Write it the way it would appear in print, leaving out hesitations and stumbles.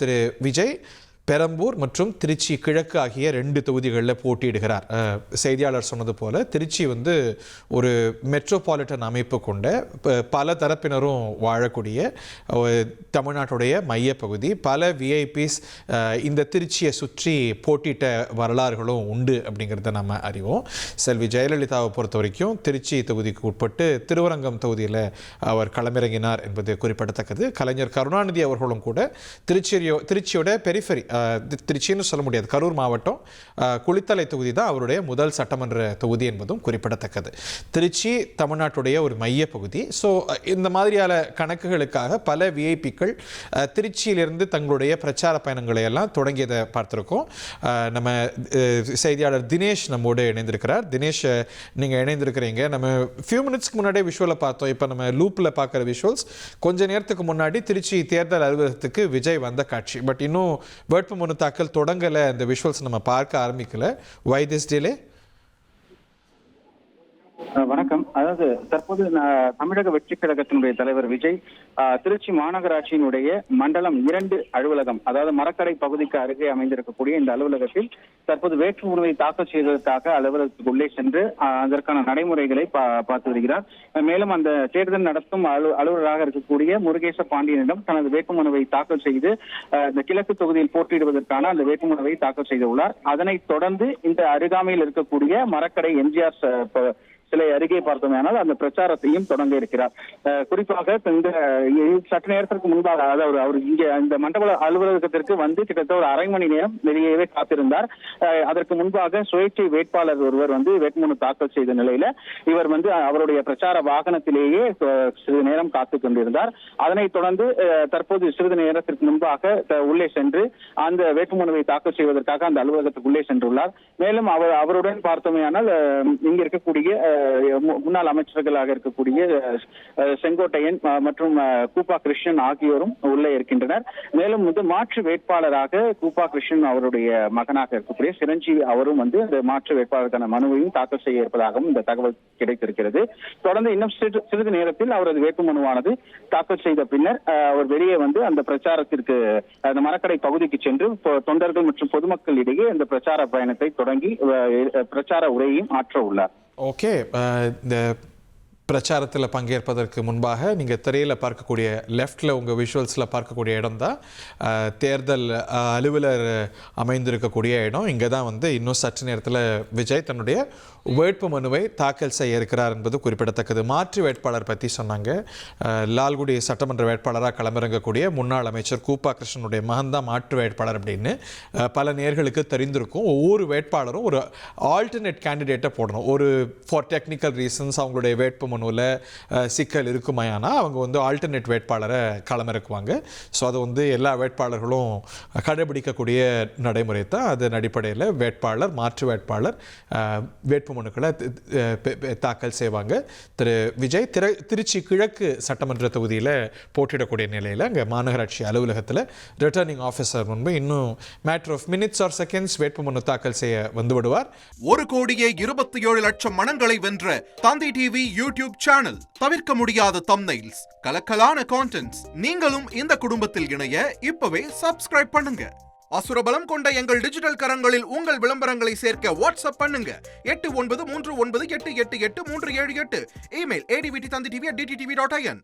திரு விஜய் பெரம்பூர் மற்றும் திருச்சி கிழக்கு ஆகிய 2 தொகுதிகளில் போட்டியிடுகிறார். செய்தியாளர் சொன்னது போல திருச்சி ஒரு மெட்ரோபாலிட்டன் அமைப்பு கொண்ட பல தரப்பினரும் வாழக்கூடிய தமிழ்நாட்டுடைய மையப்பகுதி. பல விஐபிஸ் இந்த திருச்சியை சுற்றி போட்டியிட்ட வரலாறுகளும் உண்டு அப்படிங்கிறத நம்ம அறிவோம். செல்வி ஜெயலலிதாவை பொறுத்த வரைக்கும் திருச்சி தொகுதிக்கு உட்பட்டு திருவரங்கம் தொகுதியில் அவர் களமிறங்கினார் என்பது குறிப்பிடத்தக்கது. கலைஞர் கருணாநிதி அவர்களும் கூட திருச்சியோட பெரிஃபெரி, திருச்சின்னு சொல்ல முடியாது, கரூர் மாவட்டம் குளித்தலை தொகுதி தான் அவருடைய முதல் சட்டமன்ற தொகுதி என்பதும் குறிப்பிடத்தக்கது. திருச்சி தமிழ்நாட்டுடைய ஒரு மைய பகுதி. ஸோ இந்த மாதிரியான கணக்குகளுக்காக பல விஐபிக்கள் திருச்சியிலிருந்து தங்களுடைய பிரச்சார பயணங்களை எல்லாம் தொடங்கியதை பார்த்துருக்கோம். நம்ம செய்தியாளர் தினேஷ் நம்மோடு இணைந்திருக்கிறார். தினேஷ், நீங்கள் இணைந்திருக்கிறீங்க. நம்ம ஃபியூ மினிட்ஸ்க்கு முன்னாடியே விஷுவலை பார்த்தோம். இப்போ நம்ம லூப்பில் பார்க்குற விஷுவல்ஸ் கொஞ்ச நேரத்துக்கு முன்னாடி திருச்சி தேர்தல் அலுவலகத்துக்கு விஜய் வந்த காட்சி. பட் இன்னும் வேட்புமனு தாக்கல் தொடங்கலை. இந்த விஷுவல்ஸ் நம்ம பார்க்க ஆரம்பிக்கல. Why this delay? வணக்கம். அதாவது தற்போது தமிழக வெற்றி கழகத்தினுடைய தலைவர் விஜய் திருச்சி மாநகராட்சியினுடைய மண்டலம் 2 அலுவலகம், அதாவது மரக்கடை பகுதிக்கு அருகே அமைந்திருக்கக்கூடிய இந்த அலுவலகத்தில் தற்போது வேட்புமனுவை தாக்கல் செய்வதற்காக அலுவலகத்துக்கு உள்ளே சென்று அதற்கான நடைமுறைகளை பார்த்து வருகிறார். மேலும் அந்த தேர்தல் நடத்தும் அலுவலராக இருக்கக்கூடிய முருகேச பாண்டியனிடம் தனது வேட்புமனுவை தாக்கல் செய்து இந்த கிழக்கு தொகுதியில் போட்டியிடுவதற்கான அந்த வேட்புமனுவை தாக்கல் செய்துள்ளார். அதனைத் தொடர்ந்து இந்த அருகாமையில் இருக்கக்கூடிய மரக்கடை எம்ஜிஆர் சிலை அருகே பார்த்தோமேனால் அந்த பிரச்சாரத்தையும் தொடங்க இருக்கிறார். குறிப்பாக இந்த சற்று நேரத்திற்கு முன்பாக, அதாவது அவர் இங்கே இந்த மண்டல அலுவலகத்திற்கு கிட்டத்தட்ட ஒரு அரை மணி நேரம் வெளியவே காத்திருந்தார். அதற்கு முன்பாக சுயேட்சை வேட்பாளர் ஒருவர் வேட்புமனு தாக்கல் செய்த நிலையில இவர் அவருடைய பிரச்சார வாகனத்திலேயே சிறிது நேரம் காத்துக் கொண்டிருந்தார். அதனைத் தொடர்ந்து தற்போது சிறிது நேரத்திற்கு முன்பாக உள்ளே சென்று அந்த வேட்புமனுவை தாக்கல் செய்வதற்காக அந்த அலுவலகத்துக்கு உள்ளே சென்றுள்ளார். மேலும் அவருடன் பார்த்தோமேயானால் இங்க இருக்கக்கூடிய முன்னாள் அமைச்சர்களாக இருக்கக்கூடிய செங்கோட்டையன் மற்றும் கூப்பா கிருஷ்ணன் ஆகியோரும் உள்ளே இருக்கின்றனர். மேலும் மாற்று வேட்பாளராக கூப்பா கிருஷ்ணன் அவருடைய மகனாக இருக்கக்கூடிய சிரஞ்சீவி அவரும் அந்த மாற்று வேட்பாளருக்கான மனுவையும் தாக்கல் செய்ய இருப்பதாகவும் இந்த தகவல் கிடைத்திருக்கிறது. தொடர்ந்து இன்னும் சிறிது நேரத்தில் அவரது வேட்புமனுவானது தாக்கல் செய்த பின்னர் அவர் வெளியே அந்த பிரச்சாரத்திற்கு அந்த மரக்கடை பகுதிக்கு சென்று தொண்டர்கள் மற்றும் பொதுமக்கள் இடையே இந்த பிரச்சார பயணத்தை தொடங்கி பிரச்சார உரையையும் ஆற்ற உள்ளார். ஓகே, இந்த பிரச்சாரத்தில் பங்கேற்பதற்கு முன்பாக நீங்கள் திரையில் பார்க்கக்கூடிய லெஃப்டில் உங்கள் விஷுவல்ஸில் பார்க்கக்கூடிய இடம் தான் தேர்தல் அலுவலர் அமைந்திருக்கக்கூடிய இடம். இங்கே தான் இன்னும் சற்று நேரத்தில் விஜய் தன்னுடைய வேட்பு மனுவை தாக்கல் செய்ய இருக்கிறார் என்பது குறிப்பிடத்தக்கது. மாற்று வேட்பாளர் பற்றி சொன்னாங்க. லால்குடி சட்டமன்ற வேட்பாளராக களமிறங்கக்கூடிய முன்னாள் அமைச்சர் கூப்பா கிருஷ்ணனுடைய மகன் தான் மாற்று வேட்பாளர் அப்படின்னு பல நேர்களுக்கு தெரிந்திருக்கும். ஒவ்வொரு வேட்பாளரும் ஒரு ஆல்டர்னேட் கேண்டிடேட்டை போடணும். ஒரு ஃபார் டெக்னிக்கல் ரீசன்ஸ் அவங்களுடைய வேட்பு மனுவில் சிக்கல் இருக்குமையானா அவங்க ஆல்டர்னேட் வேட்பாளரை களமிறக்குவாங்க. ஸோ அது எல்லா வேட்பாளர்களும் கடைபிடிக்கக்கூடிய நடைமுறை தான். அதன் அடிப்படையில் வேட்பாளர், மாற்று வேட்பாளர் வேட்பு மனுக்களை தாக்கல் செய்வாங்க. திரு விஜய் திருச்சி கிழக்கு சட்டமன்ற தொகுதியில் போட்டியிடக்கூடிய நிலையில் அங்கே மாநகராட்சி அலுவலகத்தில் ரிட்டர்னிங் ஆஃபீஸர் முன்பு இன்னும் matter of minutes or seconds வேட்புமனு தாக்கல் செய்ய வந்துவிடுவார். 1,27,00,000 மனங்களை வென்ற தந்தி டிவி யூடியூப் சேனல். தவிர்க்க முடியாத தம்ப்நெயில்ஸ், கலக்கலான கான்டென்ட்ஸ். நீங்களும் இந்த குடும்பத்தில் இணைய இப்பவே சப்ஸ்கிரைப் பண்ணுங்க. அசுரபலம் கொண்ட எங்கள் டிஜிட்டல் கரங்களில் உங்கள் விளம்பரங்களை சேர்க்க வாட்ஸ்அப் பண்ணுங்க. 8939888378. Email advtthanditv@dttv.in.